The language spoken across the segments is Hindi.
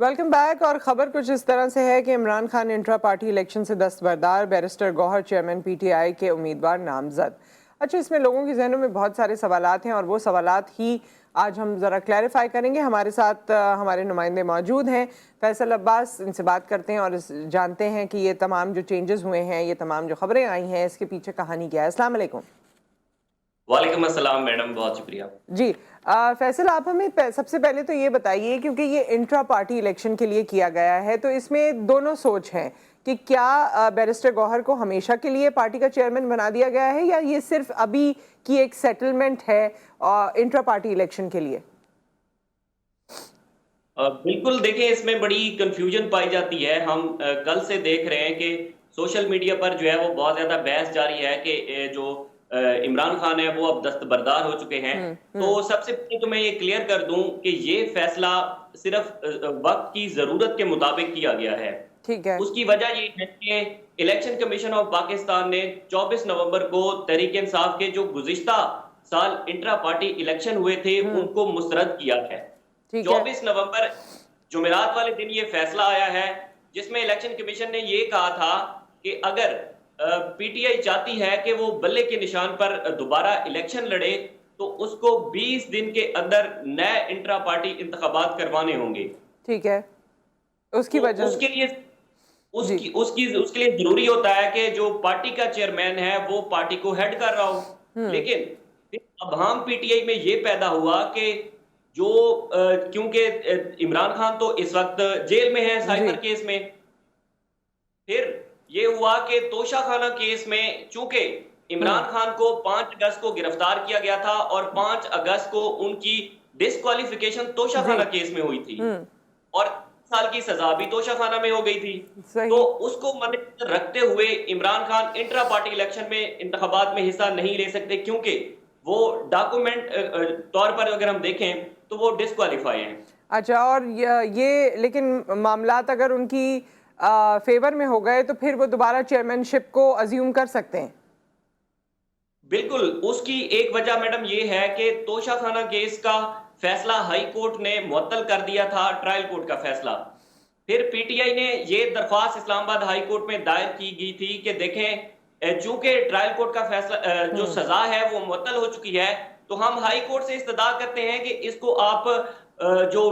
Welcome back. और खबर कुछ इस तरह से है कि Imran Khan intra party election से दस्तबरदार, बैरिस्टर गौहर चेयरमैन पीटीआई के उम्मीदवार नामजद। अच्छा, इसमें लोगों के जहनों में बहुत सारे सवालात हैं और वो सवालात ही आज हम ज़रा क्लैरिफाई करेंगे। हमारे साथ हमारे नुमाइंदे मौजूद हैं, फैसल अब्बास, इनसे बात करते हैं और जानते हैं कि ये तमाम जो चेंजेस हुए हैं, ये तमाम जो खबरें आई हैं, इसके पीछे कहानी क्या है। अस्सलाम वालेकुम। वालेकुम अस्सलाम मैडम, बहुत शुक्रिया। जी, फैसल, आप हमें सबसे पहले तो ये बताइए, क्योंकि ये इंट्रा पार्टी इलेक्शन के लिए किया गया है, तो इसमें दोनों सोच हैं कि क्या बैरिस्टर गौहर को हमेशा के लिए पार्टी का चेयरमैन बना दिया गया है या ये सिर्फ अभी की एक सेटलमेंट है इंट्रा पार्टी इलेक्शन के लिए। बिल्कुल, देखिए इसमें बड़ी कंफ्यूजन पाई जाती है। हम कल से देख रहे हैं कि सोशल मीडिया पर जो है वो बहुत ज़्यादा बहस जारी है कि जो इमरान खान है वो अब दस्तबरदार हो चुके हैं। तो सबसे पहले तो मैं ये क्लियर कर दूं कि ये फैसला सिर्फ वक्त की ज़रूरत के मुताबिक किया गया है। ठीक है। उसकी वजह ये है कि इलेक्शन कमीशन ऑफ पाकिस्तान ने 24 नवंबर को तहरीक इंसाफ के जो गुज़िश्ता साल इंट्रा पार्टी इलेक्शन हुए थे उनको मुस्तरद किया है। ठीक है। 24 नवंबर जुमेरात वाले दिन ये फैसला आया है, जिसमें इलेक्शन कमीशन ने ये कहा था कि अगर पीटीआई चाहती है कि वो बल्ले के निशान पर दोबारा इलेक्शन लड़े तो उसको 20 दिन के अंदर नए इंट्रा पार्टी इंतखाबात करवाने होंगे। ठीक है। उसकी तो वजह। उसके लिए जी। उसके लिए जरूरी होता है कि जो पार्टी का चेयरमैन है वो पार्टी को हेड कर रहा हो। लेकिन फिर अभाम पीटीआई में ये पैदा हुआ कि जो क्योंकि इमरान खान तो इस वक्त जेल में है साइबर केस में। फिर ये हुआ कि तोशाखाना केस में चूंकि इमरान खान को 5 अगस्त को गिरफ्तार किया गया था और 5 अगस्त को उनकी डिस्क्वालिफिकेशन तोशाखाना केस में हुई थी और साल की सजा भी तोशाखाना में हो गई थी। तो उसको मद्देनजर रखते हुए Imran Khan intra party election में इंतखाबात में हिस्सा नहीं ले सकते, क्योंकि वो डॉक्यूमेंट तौर पर अगर हम देखें तो वो डिस्क्वालीफाई हैं। अच्छा, और ये लेकिन मामलात अगर उनकी फेवर में हो गए तो फिर वो दोबारा चेयरमैनशिप को अज्यूम कर सकते हैं। बिल्कुल, उसकी एक वजह मैडम ये है कि तोशाखाना केस का फैसला हाई कोर्ट ने मुअत्तल कर दिया था, ट्रायल कोर्ट का फैसला। फिर पीटीआई ने ये दरख्वास्त इस्लामाबाद हाई कोर्ट में दायर की गई थी कि देखें चूंकि ट्रायल कोर्ट का फैसला जो सजा है वो मुअत्तल हो चुकी है, तो हम हाई कोर्ट से इस्तदा करते हैं कि इसको आप जो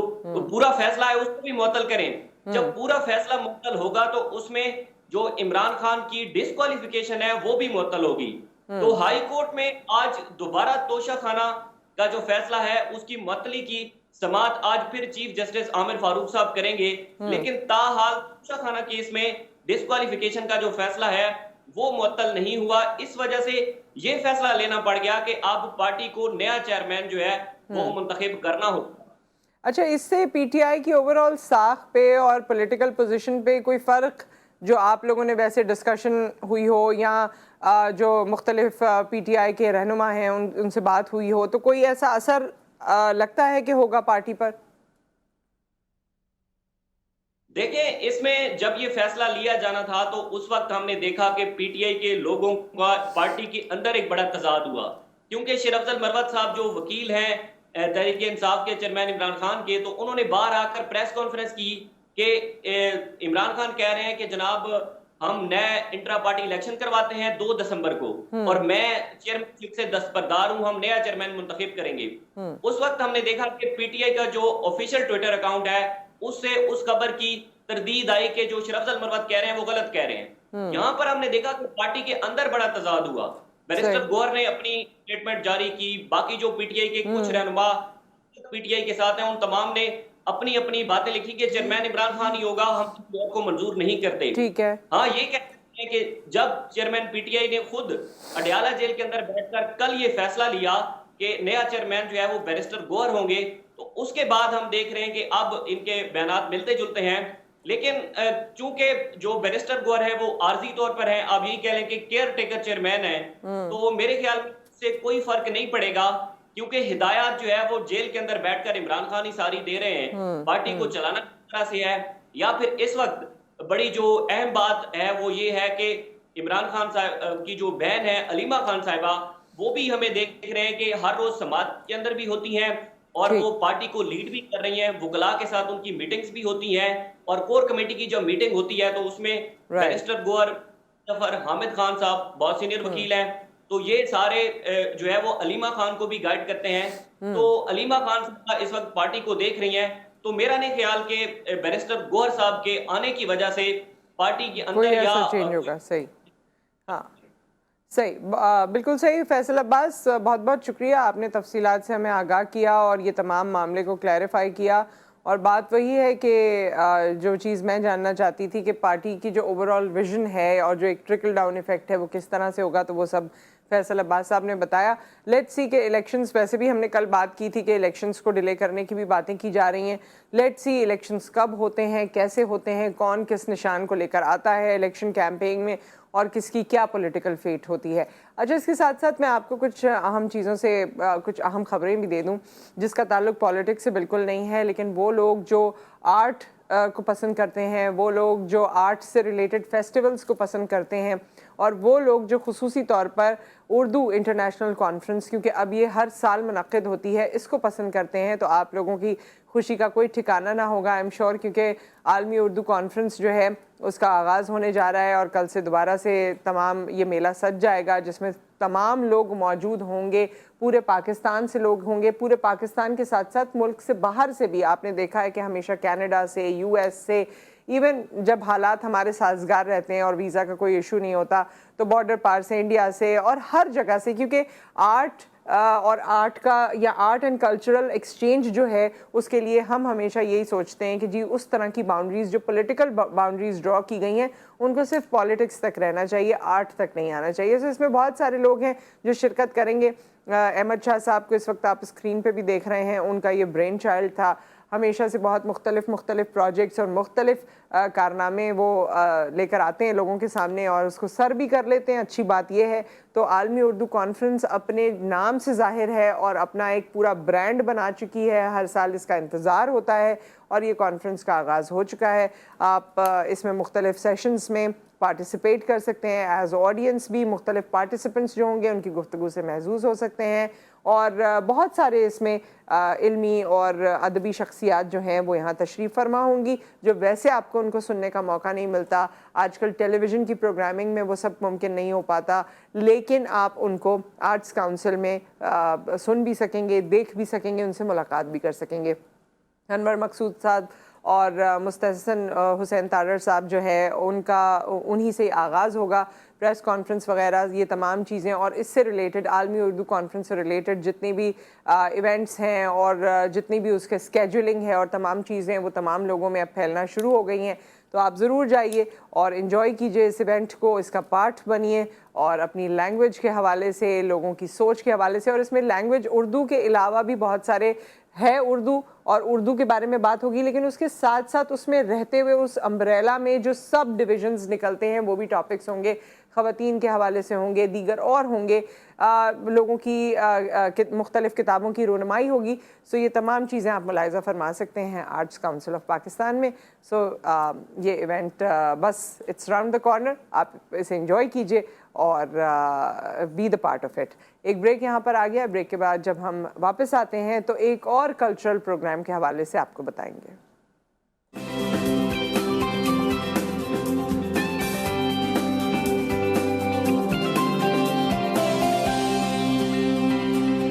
पूरा फैसला है उसको भी मुअत्तल करें। जब पूरा फैसला मुअत्तल होगा तो उसमें जो इमरान खान की डिस्क्वालिफिकेशन है वो भी मुअत्तल होगी। तो हाई कोर्ट में आज दोबारा तोशाखाना का जो फैसला है उसकी मुअत्तली की समाअत आज फिर चीफ जस्टिस आमिर फारूक साहब करेंगे। लेकिन ताहाल तोशाखाना केस में डिस्क्वालिफिकेशन का जो फैसला है वो मुअत्तल नहीं हुआ। इस वजह से ये फैसला लेना पड़ गया कि अब पार्टी को नया चेयरमैन जो है वो मुंतखब करना होगा। अच्छा, इससे पीटीआई की ओवरऑल साख पे और पॉलिटिकल पोजीशन पे कोई फ़र्क जो आप लोगों ने वैसे डिस्कशन हुई हो या जो मुख्तलिफ पीटीआई के रहनुमा हैं उनसे बात हुई हो, तो कोई ऐसा असर लगता है कि होगा पार्टी पर? देखिए, इसमें जब ये फैसला लिया जाना था तो उस वक्त हमने देखा कि पीटीआई के लोगों का पार्टी के अंदर एक बड़ा तजाद हुआ, क्योंकि शेर अफजल मरवत साहब जो वकील हैं तहरीक इंसाफ के चेयरमैन इमरान खान के, तो उन्होंने बाहर आकर प्रेस कॉन्फ्रेंस की कि इमरान खान कह रहे हैं कि जनाब हम नए इंट्रा पार्टी इलेक्शन करवाते हैं 2 दिसंबर को और मैं चेयरमैनशिप से दस्तबरदार हूं, हम नया चेयरमैन मुंतखब करेंगे। उस वक्त हमने देखा कि पीटीआई का जो ऑफिशियल ट्विटर अकाउंट है उससे उस खबर की तरदीद आई कि जो शेर अफजल मरवत कह रहे हैं वो गलत कह रहे हैं। यहां पर हमने देखा कि पार्टी के अंदर बड़ा तजाद हुआ। बैरिस्टर गौहर ने अपनी स्टेटमेंट जारी की, बाकी जो पीटीआई के कुछ रहनुमा पीटीआई के साथ हैं उन तमाम ने अपनी अपनी बातें लिखी कि चेयरमैन इमरान खान ही होगा, हम किसी और को मंजूर नहीं करते। ठीक है। हाँ, ये कह सकते हैं कि जब चेयरमैन पीटीआई ने खुद अडयाला जेल के अंदर बैठकर कल ये फैसला लिया कि नया चेयरमैन जो है वो बैरिस्टर गौहर होंगे, तो उसके बाद हम देख रहे हैं कि अब इनके बयानात मिलते जुलते हैं। लेकिन चूंकि जो बैरिस्टर गौहर है वो आर्जी तौर पर है, आप यही कह लें कि केयर टेकर चेयरमैन है, तो मेरे ख्याल से कोई फर्क नहीं पड़ेगा, क्योंकि हिदायत जो है वो जेल के अंदर बैठकर इमरान खान ही सारी दे रहे हैं। पार्टी को चलाना किस तरह से है, या फिर इस वक्त बड़ी जो अहम बात है वो ये है कि इमरान खान साहब की जो बहन है अलीमा खान साहिबा, वो भी हमें देख रहे हैं कि हर रोज समाज के अंदर भी होती हैं और ठीक। वो पार्टी को लीड भी कर रही हैं, वुकला के साथ उनकी मीटिंग्स भी होती हैं और कोर कमेटी की जब मीटिंग होती है तो उसमें राइट। बैरिस्टर गौहर जफर, हामिद खान साहब बहुत सीनियर हम्म। वकील हैं, तो ये सारे जो है वो अलीमा खान को भी गाइड करते हैं। तो अलीमा खान साहब इस वक्त पार्टी को देख रही हैं, तो मेरा नहीं ख्याल कि बैरिस्टर गौहर साहब के आने की वजह से पार्टी के कोई अंदर या ऐसा चेंज होगा। सही। हाँ, सही। बिल्कुल सही फैसल अब्बास, बहुत बहुत शुक्रिया, आपने तफसीलात से हमें आगाह किया और ये तमाम मामले को क्लैरिफाई किया। और बात वही है कि जो चीज़ मैं जानना चाहती थी कि पार्टी की जो ओवरऑल विजन है और जो एक ट्रिकल डाउन इफेक्ट है वो किस तरह से होगा, तो वो सब फैसल अब्बास साहब ने बताया। लेट्स सी के इलेक्शंस, वैसे भी हमने कल बात की थी कि इलेक्शंस को डिले करने की भी बातें की जा रही हैं। लेट्स सी इलेक्शंस कब होते हैं, कैसे होते हैं, कौन किस निशान को लेकर आता है इलेक्शन कैंपेन में और किसकी क्या पॉलिटिकल फेट होती है। अच्छा, इसके साथ साथ मैं आपको कुछ अहम चीज़ों से कुछ अहम खबरें भी दे दूं जिसका ताल्लुक पॉलिटिक्स से बिल्कुल नहीं है, लेकिन वो लोग जो आर्ट को पसंद करते हैं, वो लोग जो आर्ट से रिलेटेड फेस्टिवल्स को पसंद करते हैं, और वो लोग जो खुसूसी तौर पर उर्दू इंटरनेशनल कॉन्फ्रेंस, क्योंकि अब ये हर साल मुनक्किद होती है, इसको पसंद करते हैं, तो आप लोगों की खुशी का कोई ठिकाना ना होगा आई एम श्योर, क्योंकि आलमी उर्दू कॉन्फ्रेंस जो है उसका आगाज़ होने जा रहा है और कल से दोबारा से तमाम ये मेला सज जाएगा, जिसमें तमाम लोग मौजूद होंगे, पूरे पाकिस्तान से लोग होंगे, पूरे पाकिस्तान के साथ साथ मुल्क से बाहर से भी। आपने देखा है कि हमेशा कनाडा से, यूएस से, इवन जब हालात हमारे साजगार रहते हैं और वीज़ा का कोई इशू नहीं होता, तो बॉर्डर पार से, इंडिया से और हर जगह से, क्योंकि आर्ट और आर्ट का या आर्ट एंड कल्चरल एक्सचेंज जो है उसके लिए हम हमेशा यही सोचते हैं कि जी उस तरह की बाउंड्रीज, जो पॉलिटिकल बाउंड्रीज ड्रॉ की गई हैं, उनको सिर्फ पॉलिटिक्स तक रहना चाहिए, आर्ट तक नहीं आना चाहिए। तो इसमें बहुत सारे लोग हैं जो शिरकत करेंगे। अहमद शाह साहब को इस वक्त आप स्क्रीन पे भी देख रहे हैं, उनका ये ब्रेन चाइल्ड था, हमेशा से बहुत मुख्तलिफ प्रोजेक्ट्स और मुख्तलिफ कारनामे वो लेकर आते हैं लोगों के सामने और उसको सर भी कर लेते हैं। अच्छी बात यह है, तो आलमी उर्दू कॉन्फ्रेंस अपने नाम से जाहिर है और अपना एक पूरा ब्रांड बना चुकी है, हर साल इसका इंतज़ार होता है और ये कॉन्फ्रेंस का आगाज़ हो चुका है। आप इसमें मुख्तलिफ सेशंस में पार्टिसिपेट कर सकते हैं एज ऑडियंस भी, मुख्तलिफ पार्टिसिपेंट्स जो होंगे उनकी गुफ्तगू से महजूज हो सकते हैं और बहुत सारे इसमें इल्मी और अदबी शख्सियात जो हैं वो यहाँ तशरीफ़ फरमा होंगी, जो वैसे आपको उनको सुनने का मौका नहीं मिलता। आजकल टेलीविज़न की प्रोग्रामिंग में वो सब मुमकिन नहीं हो पाता, लेकिन आप उनको आर्ट्स काउंसिल में सुन भी सकेंगे, देख भी सकेंगे, उनसे मुलाकात भी कर सकेंगे। अनवर मकसूद साहब और मुस्तहसन हुसैन तारर साहब जो है उनका उन्हीं से आगाज़ होगा, प्रेस कॉन्फ्रेंस वगैरह ये तमाम चीज़ें, और इससे रिलेटेड आलमी उर्दू कॉन्फ्रेंस से रिलेटेड जितनी भी इवेंट्स हैं और जितनी भी उसके स्केजुलिंग है और तमाम चीज़ें वो तमाम लोगों में अब फैलना शुरू हो गई हैं। तो आप ज़रूर जाइए और इन्जॉय कीजिए इस इवेंट को, इसका पार्ट बनिए और अपनी लैंग्वेज के हवाले से, लोगों की सोच के हवाले से, और इसमें लैंग्वेज उर्दू के अलावा भी बहुत सारे है उर्दू और उर्दू के बारे में बात होगी, लेकिन उसके साथ साथ उसमें रहते हुए उस अम्ब्रेला में जो सब डिविजन्स निकलते हैं वो भी टॉपिक्स होंगे, ख़वातीन के हवाले से होंगे, दीगर और होंगे, लोगों की मुख्तलिफ़ किताबों की रोनमाई होगी। सो ये तमाम चीज़ें आप मुलाहिज़ा फरमा सकते हैं आर्ट्स काउंसिल ऑफ पाकिस्तान में। सो ये इवेंट बस इट्स राउंड द कॉर्नर, आप इसे इंजॉय कीजिए और be the part of it. एक ब्रेक यहाँ पर आ गया, ब्रेक के बाद जब हम वापस आते हैं तो एक और कल्चरल प्रोग्राम के हवाले से आपको बताएंगे।